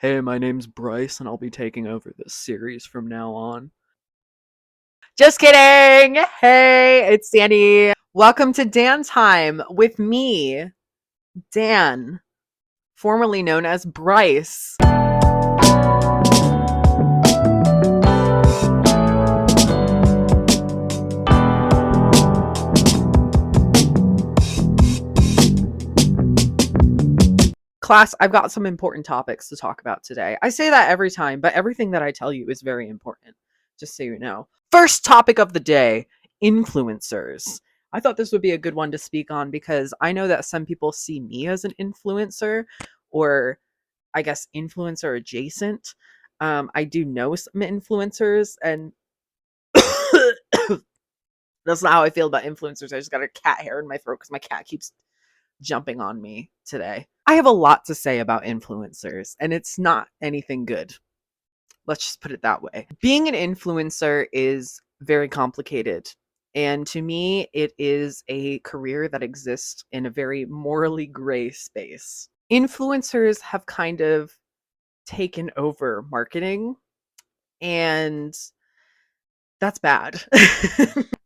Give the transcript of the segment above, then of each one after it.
Hey, my name's Bryce, and I'll be taking over this series from now on. Just kidding! Hey, it's Danny. Welcome to Dan Time with me, Dan, formerly known as Bryce. Class, I've got some important topics to talk about today. I say that every time, but everything that I tell you is very important, just so you know. First topic of the day, influencers. I thought this would be a good one to speak on because I know that some people see me as an influencer, or I guess influencer adjacent. I do know some influencers, and that's not how I feel about influencers. I just got a cat hair in my throat because my cat keeps jumping on me today. I have a lot to say about influencers, and it's not anything good. Let's just put it that way. Being an influencer is very complicated. And to me, it is a career that exists in a very morally gray space. Influencers have kind of taken over marketing, and that's bad.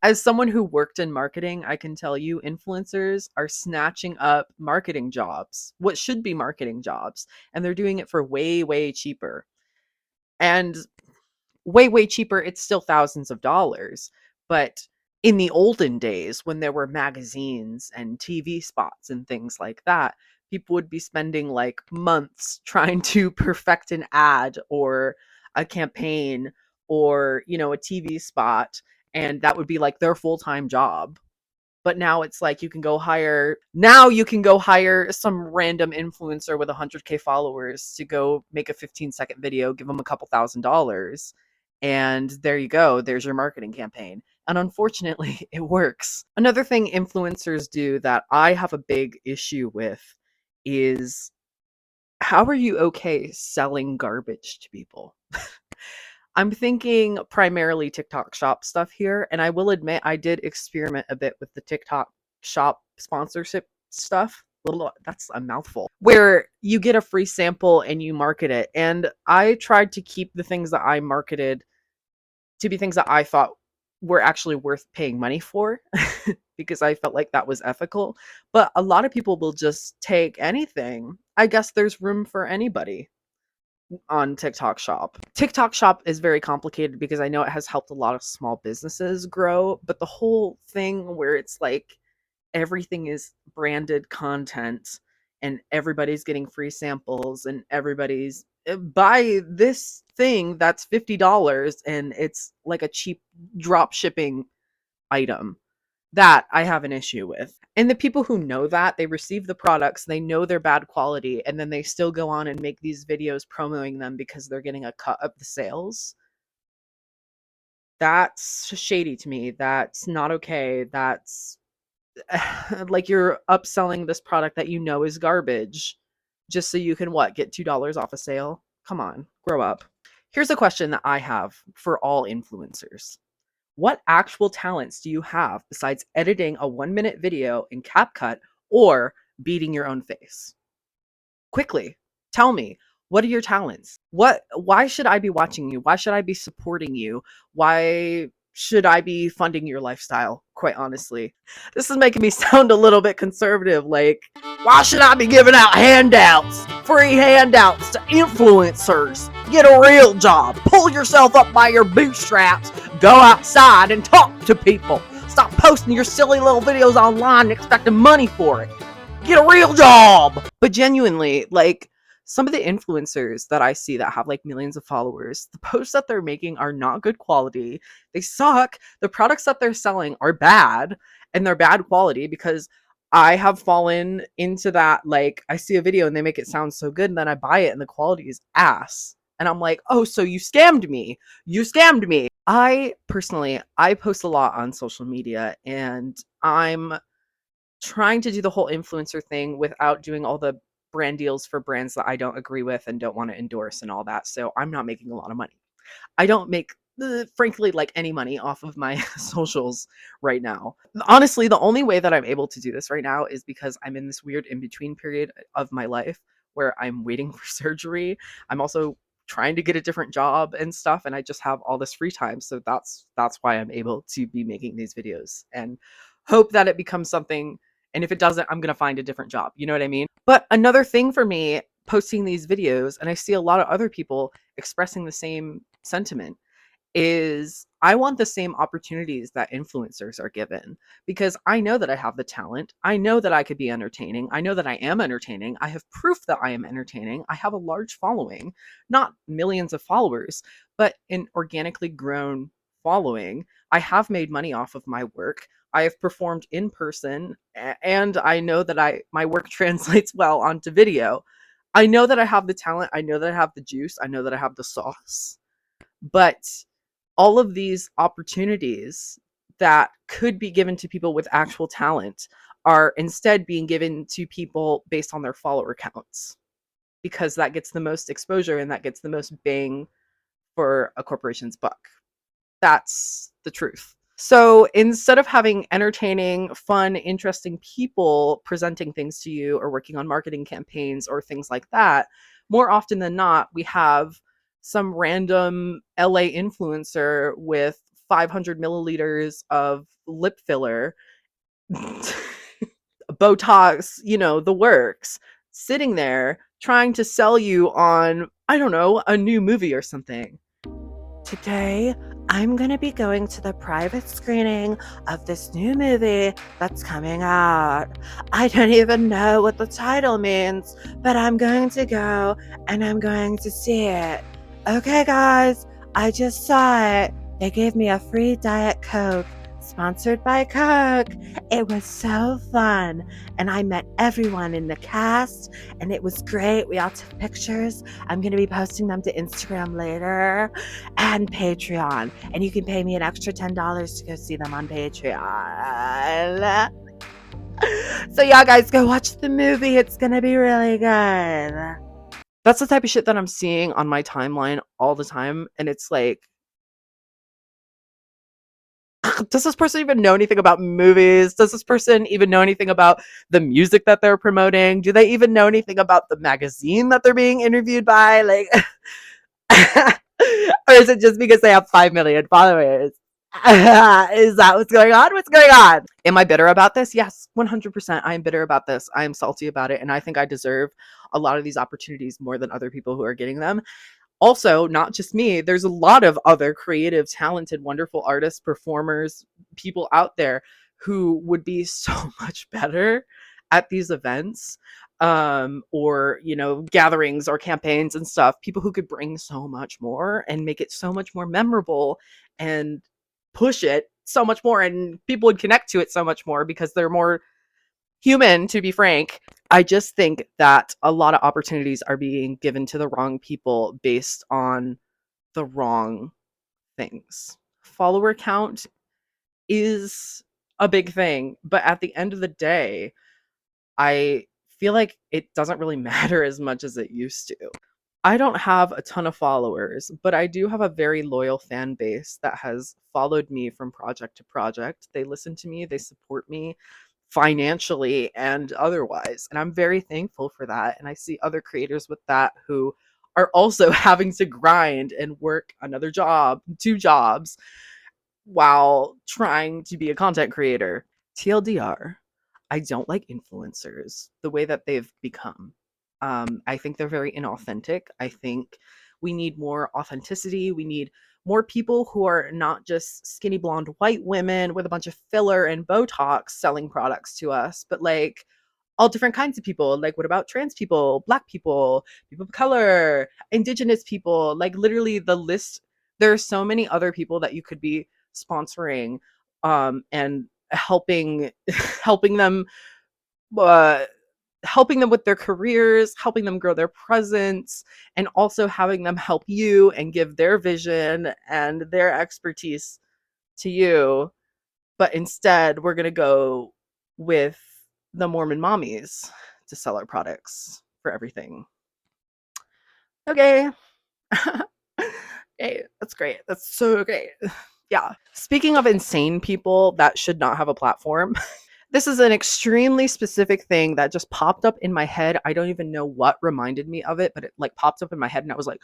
As someone who worked in marketing, I can tell you influencers are snatching up marketing jobs, what should be marketing jobs, and they're doing it for way, way cheaper. And way, way cheaper, it's still thousands of dollars. But in the olden days, when there were magazines and TV spots and things like that, people would be spending like months trying to perfect an ad or a campaign or, a TV spot. And that would be like their full time job. But now it's like you can go hire some random influencer with 100K followers to go make a 15-second video, give them a couple $1,000s, and there you go. There's your marketing campaign. And unfortunately, it works. Another thing influencers do that I have a big issue with is, how are you okay selling garbage to people? I'm thinking primarily TikTok shop stuff here, and I will admit I did experiment a bit with the TikTok shop sponsorship stuff. That's a mouthful. Where you get a free sample and you market it. And I tried to keep the things that I marketed to be things that I thought were actually worth paying money for because I felt like that was ethical. But a lot of people will just take anything. I guess there's room for anybody on TikTok Shop. TikTok Shop is very complicated because I know it has helped a lot of small businesses grow, but the whole thing where it's like everything is branded content and everybody's getting free samples and everybody's buy this thing that's $50 and it's like a cheap drop shipping item. That I have an issue with. And the people who know that, they receive the products, they know they're bad quality, and then they still go on and make these videos promoting them because they're getting a cut of the sales. That's shady to me. That's not okay. That's like you're upselling this product that you know is garbage just so you can get $2 off a sale? Come on, grow up. Here's a question that I have for all influencers. What actual talents do you have besides editing a 1-minute video in CapCut or beating your own face? Quickly, tell me, what are your talents? Why should I be watching you? Why should I be supporting you? Why should I be funding your lifestyle? Quite honestly, this is making me sound a little bit conservative. Like, why should I be giving out handouts, free handouts to influencers? Get a real job. Pull yourself up by your bootstraps. Go outside and talk to people. Stop posting your silly little videos online and expecting money for it. Get a real job. But genuinely, like, some of the influencers that I see that have like millions of followers, the posts that they're making are not good quality. They suck. The products that they're selling are bad, and they're bad quality because I have fallen into that. Like, I see a video and they make it sound so good, and then I buy it and the quality is ass. And I'm like, oh, so you scammed me. You scammed me. I post a lot on social media, and I'm trying to do the whole influencer thing without doing all the brand deals for brands that I don't agree with and don't want to endorse and all that. So I'm not making a lot of money. I don't make, frankly, like any money off of my socials right now. Honestly, the only way that I'm able to do this right now is because I'm in this weird in between period of my life where I'm waiting for surgery. I'm also trying to get a different job and stuff, and I just have all this free time. So that's why I'm able to be making these videos and hope that it becomes something. And if it doesn't, I'm going to find a different job. You know what I mean? But another thing for me posting these videos, and I see a lot of other people expressing the same sentiment, is I want the same opportunities that influencers are given, because I know that I have the talent. I know that I could be entertaining. I know that I am entertaining. I have proof that I am entertaining. I have a large following, not millions of followers, but an organically grown following. I have made money off of my work. I have performed in person, and I know that my work translates well onto video. I know that I have the talent. I know that I have the juice. I know that I have the sauce. But all of these opportunities that could be given to people with actual talent are instead being given to people based on their follower counts, because that gets the most exposure and that gets the most bang for a corporation's buck. That's the truth. So instead of having entertaining, fun, interesting people presenting things to you or working on marketing campaigns or things like that, more often than not, we have some random LA influencer with 500 milliliters of lip filler, Botox, the works, sitting there trying to sell you on, I don't know, a new movie or something. Today, I'm going to be going to the private screening of this new movie that's coming out. I don't even know what the title means, but I'm going to go and I'm going to see it. Okay, guys, I just saw it. They gave me a free Diet Coke, sponsored by Coke. It was so fun, and I met everyone in the cast, and it was great. We all took pictures. I'm going to be posting them to Instagram later and Patreon. And you can pay me an extra $10 to go see them on Patreon. So yeah, guys, go watch the movie. It's going to be really good. That's the type of shit that I'm seeing on my timeline all the time. And it's like, does this person even know anything about movies? Does this person even know anything about the music that they're promoting? Do they even know anything about the magazine that they're being interviewed by? Like, or is it just because they have 5 million followers? Is that what's going on? What's going on? Am I bitter about this? Yes, 100%. I am bitter about this. I am salty about it. And I think I deserve a lot of these opportunities more than other people who are getting them. Also, not just me, there's a lot of other creative, talented, wonderful artists, performers, people out there who would be so much better at these events, or gatherings or campaigns and stuff. People who could bring so much more and make it so much more memorable and push it so much more, and people would connect to it so much more because they're more human, to be frank. I just think that a lot of opportunities are being given to the wrong people based on the wrong things. Follower count is a big thing, but at the end of the day, I feel like it doesn't really matter as much as it used to. I don't have a ton of followers, but I do have a very loyal fan base that has followed me from project to project. They listen to me, they support me financially and otherwise. And I'm very thankful for that. And I see other creators with that who are also having to grind and work another job, 2 jobs, while trying to be a content creator. TLDR, I don't like influencers the way that they've become. I think they're very inauthentic. I think we need more authenticity. We need more people who are not just skinny blonde white women with a bunch of filler and Botox selling products to us, but like all different kinds of people. Like, what about trans people, Black people, people of color, Indigenous people? Like, literally, the list. There are so many other people that you could be sponsoring, and helping, helping them, uh, helping them with their careers, helping them grow their presence, and also having them help you and give their vision and their expertise to you. But instead, we're going to go with the Mormon mommies to sell our products for everything. Okay. Hey, that's great. That's so great. Yeah. Speaking of insane people that should not have a platform, This is an extremely specific thing that just popped up in my head. I don't even know what reminded me of it, but it like popped up in my head and I was like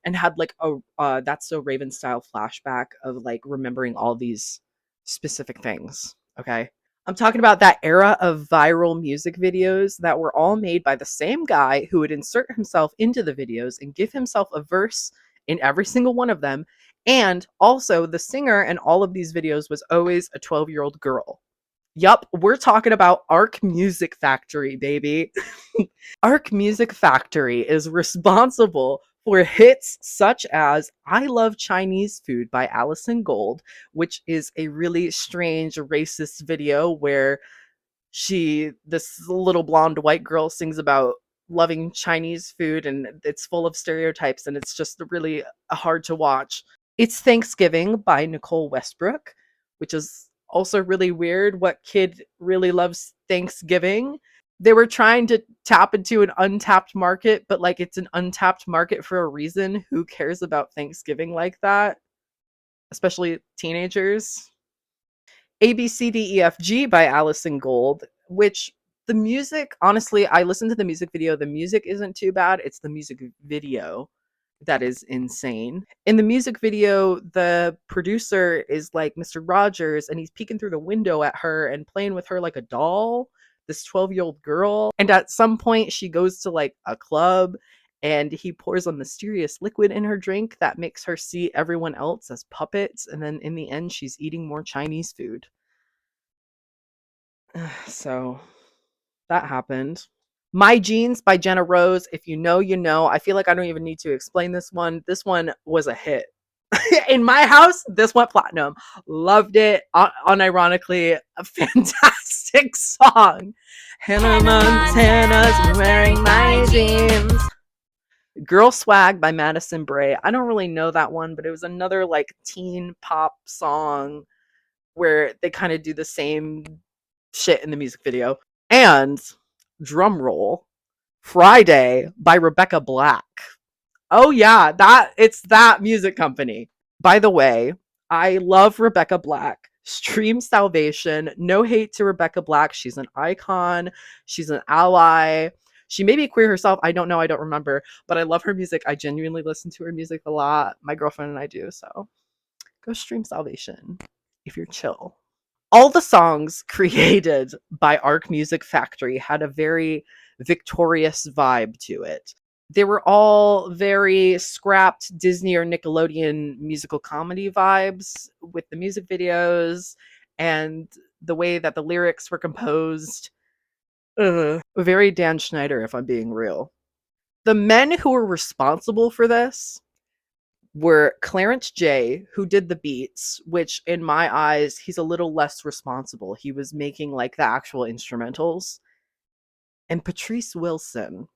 and had like a That's So Raven style flashback of like remembering all these specific things. Okay. I'm talking about that era of viral music videos that were all made by the same guy who would insert himself into the videos and give himself a verse in every single one of them. And also, the singer in all of these videos was always a 12-year-old girl. Yup, we're talking about Ark Music Factory, baby. Ark Music Factory is responsible for hits such as I Love Chinese Food by Allison Gold, which is a really strange racist video where this little blonde white girl sings about loving Chinese food and it's full of stereotypes and it's just really hard to watch. It's Thanksgiving by Nicole Westbrook, which is also really weird. What kid really loves Thanksgiving? They were trying to tap into an untapped market, but like it's an untapped market for a reason. Who cares about Thanksgiving like that? Especially teenagers. ABCDEFG by Allison Gold, which the music, honestly, I listened to the music video. The music isn't too bad. It's the music video that is insane. In the music video, the producer is like Mr. Rogers and he's peeking through the window at her and playing with her like a doll, this 12-year-old girl. And at some point, she goes to like a club and he pours a mysterious liquid in her drink that makes her see everyone else as puppets. And then in the end, she's eating more Chinese food. So that happened. My Jeans by Jenna Rose. If you know, you know. I feel like I don't even need to explain this one. This one was a hit. In my house, this went platinum. Loved it. Unironically, a fantastic song. Hannah Montana's wearing my jeans. Girl Swag by Madison Bray. I don't really know that one, but it was another like teen pop song where they kind of do the same shit in the music video. And drum roll, Friday by Rebecca Black. Oh yeah, it's that music company. By the way, I love Rebecca Black. Stream salvation. No hate to Rebecca Black. She's an icon. She's an ally. She may be queer herself. I don't know. I don't remember. But I love her music. I genuinely listen to her music a lot. My girlfriend and I do. So go stream salvation if you're chill. All the songs created by Ark Music Factory had a very victorious vibe to it. They were all very scrapped Disney or Nickelodeon musical comedy vibes with the music videos and the way that the lyrics were composed. Very Dan Schneider, if I'm being real. The men who were responsible for this were Clarence J, who did the beats, which in my eyes, he's a little less responsible. He was making like the actual instrumentals. And Patrice Wilson,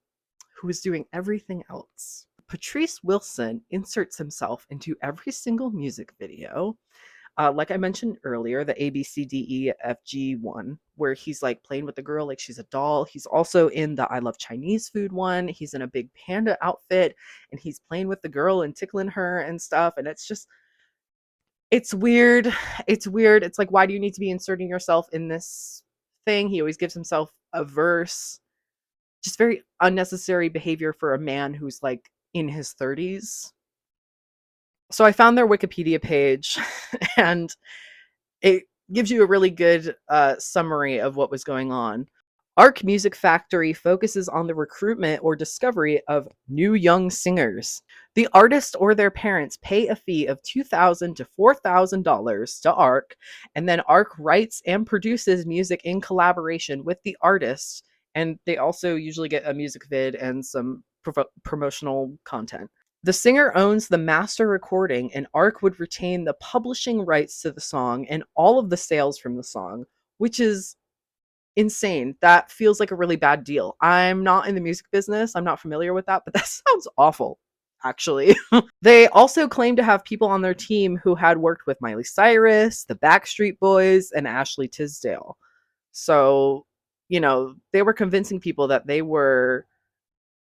who was doing everything else. Patrice Wilson inserts himself into every single music video. Like I mentioned earlier, the ABCDEFG one, where he's like playing with the girl like she's a doll. He's also in the I Love Chinese Food one. He's in a big panda outfit and he's playing with the girl and tickling her and stuff. And it's weird. It's weird. It's like, why do you need to be inserting yourself in this thing? He always gives himself a verse. Just very unnecessary behavior for a man who's like in his 30s. So I found their Wikipedia page and it gives you a really good summary of what was going on. Ark Music Factory focuses on the recruitment or discovery of new young singers. The artist or their parents pay a fee of $2,000 to $4,000 to Ark, and then Ark writes and produces music in collaboration with the artist, and they also usually get a music vid and some promotional content. The singer owns the master recording, and Ark would retain the publishing rights to the song and all of the sales from the song, which is insane. That feels like a really bad deal. I'm not in the music business. I'm not familiar with that, but that sounds awful, actually. They also claim to have people on their team who had worked with Miley Cyrus, the Backstreet Boys, and Ashley Tisdale. So, they were convincing people that they were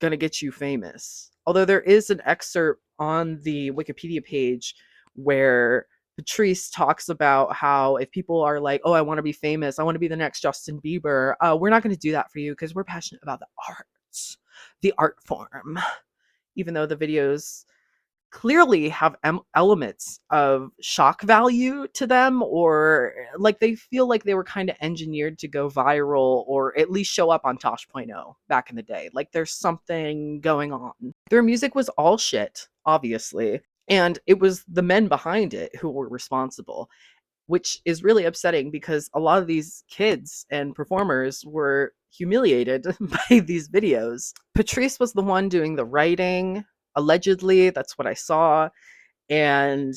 going to get you famous. Although there is an excerpt on the Wikipedia page where Patrice talks about how if people are like, oh, I want to be famous, I want to be the next Justin Bieber, we're not going to do that for you because we're passionate about the art form. Even though the videos clearly have elements of shock value to them, or like they feel like they were kind of engineered to go viral or at least show up on Tosh.0 back in the day. Like there's something going on. Their music was all shit, obviously, and it was the men behind it who were responsible, which is really upsetting because a lot of these kids and performers were humiliated by these videos. Patrice was the one doing the writing, allegedly. That's what I saw. And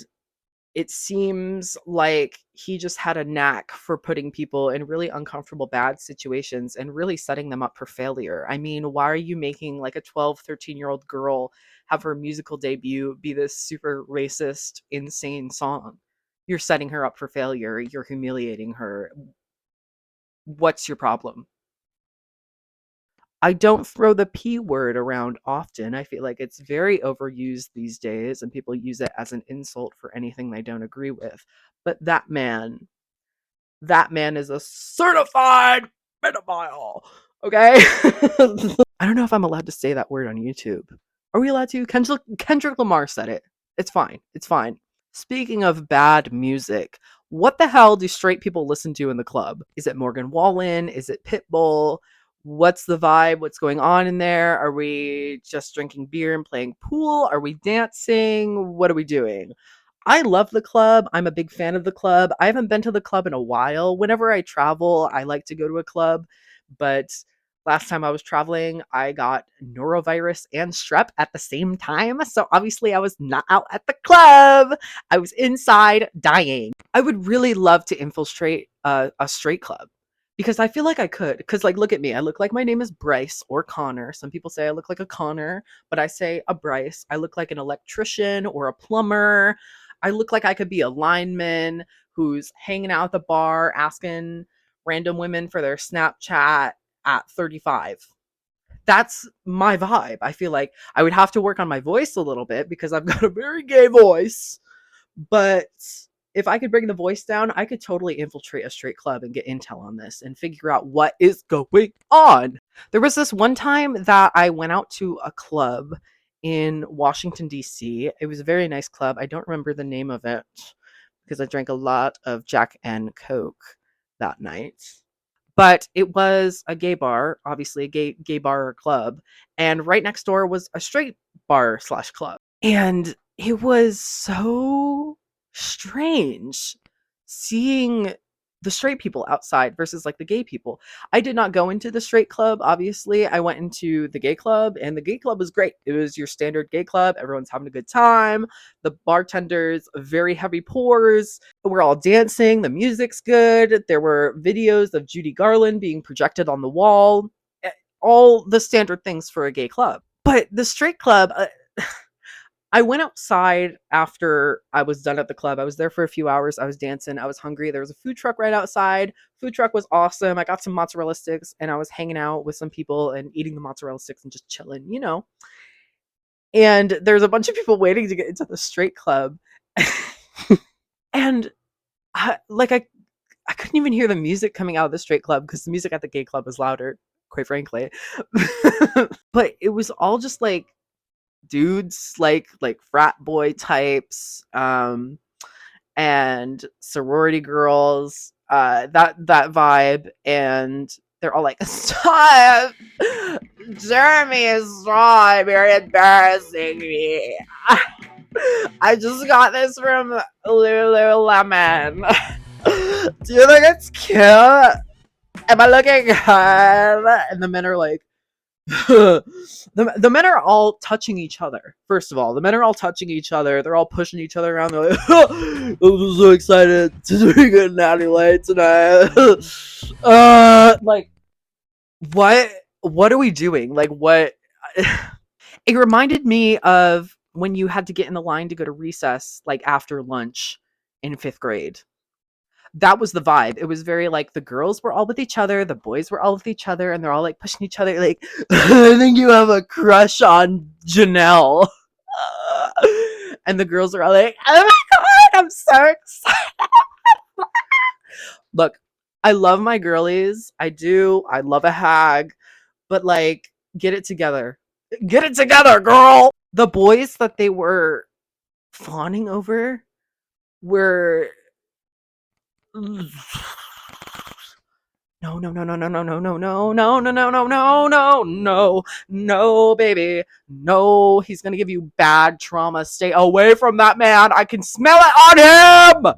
it seems like he just had a knack for putting people in really uncomfortable, bad situations and really setting them up for failure. I mean, why are you making like a 12, 13-year-old girl have her musical debut be this super racist, insane song? You're setting her up for failure. You're humiliating her. What's your problem? I don't throw the P word around often. I feel like it's very overused these days and people use it as an insult for anything they don't agree with. But that man is a certified pedophile. Okay? I don't know if I'm allowed to say that word on YouTube. Are we allowed to? Kendrick Lamar said it. It's fine. It's fine. Speaking of bad music, what the hell do straight people listen to in the club? Is it Morgan Wallen? Is it Pitbull? What's the vibe? What's going on in there? Are we just drinking beer and playing pool? Are we dancing? What are we doing? I love the club. I'm a big fan of the club. I haven't been to the club in a while. Whenever I travel, I like to go to a club, but last time I was traveling, I got norovirus and strep at the same time. So obviously, I was not out at the club. I was inside dying. I would really love to infiltrate a straight club because I feel like I could. Because, like, look at me. I look like my name is Bryce or Connor. Some people say I look like a Connor, but I say a Bryce. I look like an electrician or a plumber. I look like I could be a lineman who's hanging out at the bar asking random women for their Snapchat at 35. That's my vibe. I feel like I would have to work on my voice a little bit because I've got a very gay voice. But if I could bring the voice down, I could totally infiltrate a straight club and get intel on this and figure out what is going on. There was this one time that I went out to a club in Washington, D.C. It was a very nice club. I don't remember the name of it because I drank a lot of Jack and Coke that night. But it was a gay bar, obviously a gay bar or club, and right next door was a straight bar slash club. And it was so strange seeing the straight people outside versus like the gay people. I did not go into the straight club, obviously. I went into the gay club, and the gay club was great. It was your standard gay club. Everyone's having a good time. The bartenders, very heavy pours. We're all dancing. The music's good. There were videos of Judy Garland being projected on the wall. All the standard things for a gay club. But the straight club, I went outside after I was done at the club. I was there for a few hours. I was dancing. I was hungry. There was a food truck right outside. Food truck was awesome. I got some mozzarella sticks and I was hanging out with some people and eating the mozzarella sticks and just chilling, you know. And there's a bunch of people waiting to get into the straight club. And I couldn't even hear the music coming out of the straight club because the music at the gay club was louder, quite frankly. But it was all just like dudes, like frat boy types, and sorority girls, that vibe, and they're all like, stop, Jeremy is wrong, you're embarrassing me. I just got this from Lululemon. Do you think it's cute? Am I looking good? And the men are like, the men are all touching each other. First of all, the men are all touching each other. They're all pushing each other around. They're like, I'm so excited to drink a natty light tonight. Like, what are we doing? Like, what? It reminded me of when you had to get in the line to go to recess, like after lunch in 5th grade. That was the vibe. It was very like the girls were all with each other, the boys were all with each other, and they're all like pushing each other, like, I think you have a crush on Janelle. And the girls are all like, oh my god, I'm so excited. Look, I love my girlies. I do. I love a hag, but like, get it together. Get it together, girl. The boys that they were fawning over were no, no, no, no, no, no, no, no, no, no, no, no, no, no, no, no, no, baby. No, he's gonna give you bad trauma. Stay away from that man. I can smell it on him.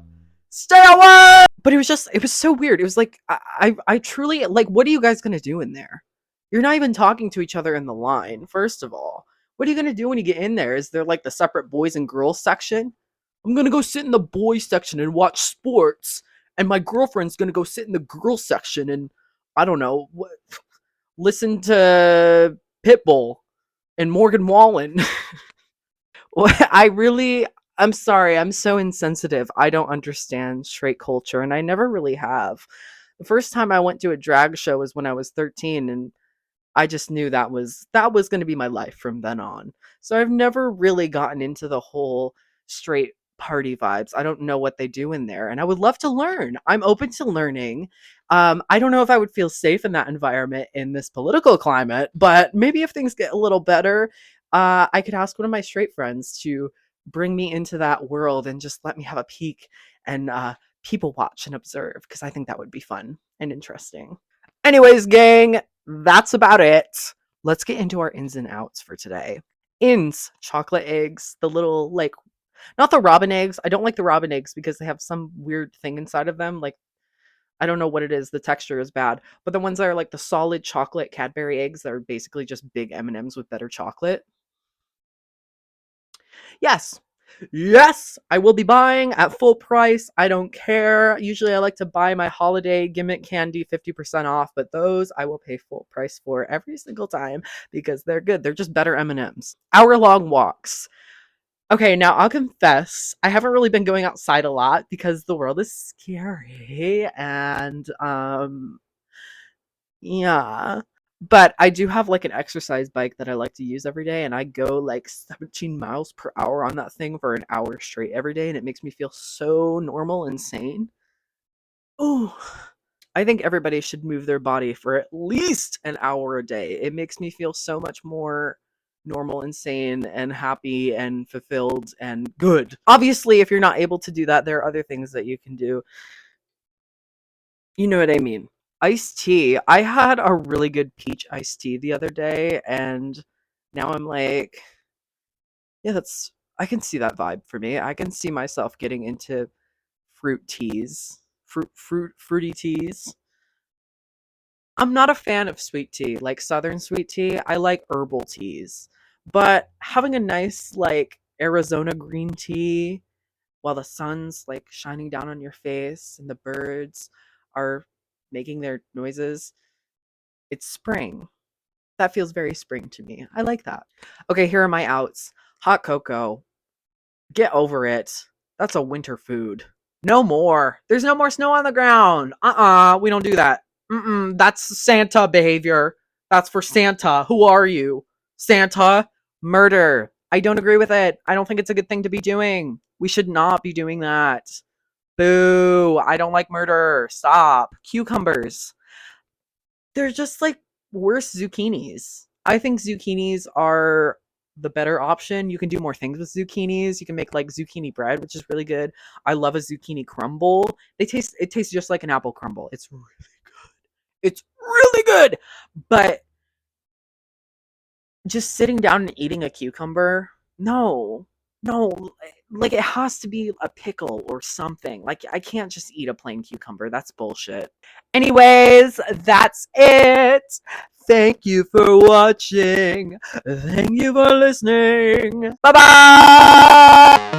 Stay away. But it was so weird. It was like, I truly, like, what are you guys gonna do in there? You're not even talking to each other in the line, first of all. What are you gonna do when you get in there? Is there like the separate boys and girls section? I'm gonna go sit in the boys section and watch sports, and my girlfriend's gonna go sit in the girls section and I don't know, listen to Pitbull and Morgan Wallen. I'm sorry, I'm so insensitive. I don't understand straight culture, and I never really have. The first time I went to a drag show was when I was 13, and I just knew that was going to be my life from then on. So I've never really gotten into the whole straight party vibes. I don't know what they do in there, and I would love to learn. I'm open to learning. I don't know if I would feel safe in that environment in this political climate, but maybe if things get a little better, I could ask one of my straight friends to bring me into that world and just let me have a peek and people watch and observe because I think that would be fun and interesting. Anyways, gang, that's about it. Let's get into our ins and outs for today. Ins, chocolate eggs, the little, like, not the robin eggs. I don't like the robin eggs because they have some weird thing inside of them. Like, I don't know what it is. The texture is bad. But the ones that are like the solid chocolate Cadbury eggs that are basically just big M&Ms with better chocolate. Yes. Yes, I will be buying at full price. I don't care. Usually I like to buy my holiday gimmick candy 50% off, but those I will pay full price for every single time because they're good. They're just better M&Ms. Hour-long walks. Okay, now I'll confess, I haven't really been going outside a lot because the world is scary and yeah. But I do have like an exercise bike that I like to use every day, and I go like 17 miles per hour on that thing for an hour straight every day, and it makes me feel so normal and sane. Oh, I think everybody should move their body for at least an hour a day. It makes me feel so much more normal and sane and happy and fulfilled and good. Obviously, if you're not able to do that, there are other things that you can do. You know what I mean? Iced tea. I had a really good peach iced tea the other day, and now I'm like, yeah, I can see that vibe for me. I can see myself getting into fruit teas, fruity teas. I'm not a fan of sweet tea, like southern sweet tea. I like herbal teas. But having a nice, like, Arizona green tea while the sun's, like, shining down on your face and the birds are making their noises, it's spring. That feels very spring to me. I like that. Okay, here are my outs. Hot cocoa. Get over it. That's a winter food. No more. There's no more snow on the ground. We don't do that. That's Santa behavior. That's for Santa. Who are you? Santa? Murder. I don't agree with it. I don't think it's a good thing to be doing. We should not be doing that. Boo. I don't like murder. Stop. Cucumbers. They're just like worse zucchinis. I think zucchinis are the better option. You can do more things with zucchinis. You can make like zucchini bread, which is really good. I love a zucchini crumble. It tastes just like an apple crumble. It's really good. It's really good. But just sitting down and eating a cucumber, no. No, like it has to be a pickle or something. Like I can't just eat a plain cucumber. That's bullshit. Anyways, that's it. Thank you for watching. Thank you for listening. Bye bye.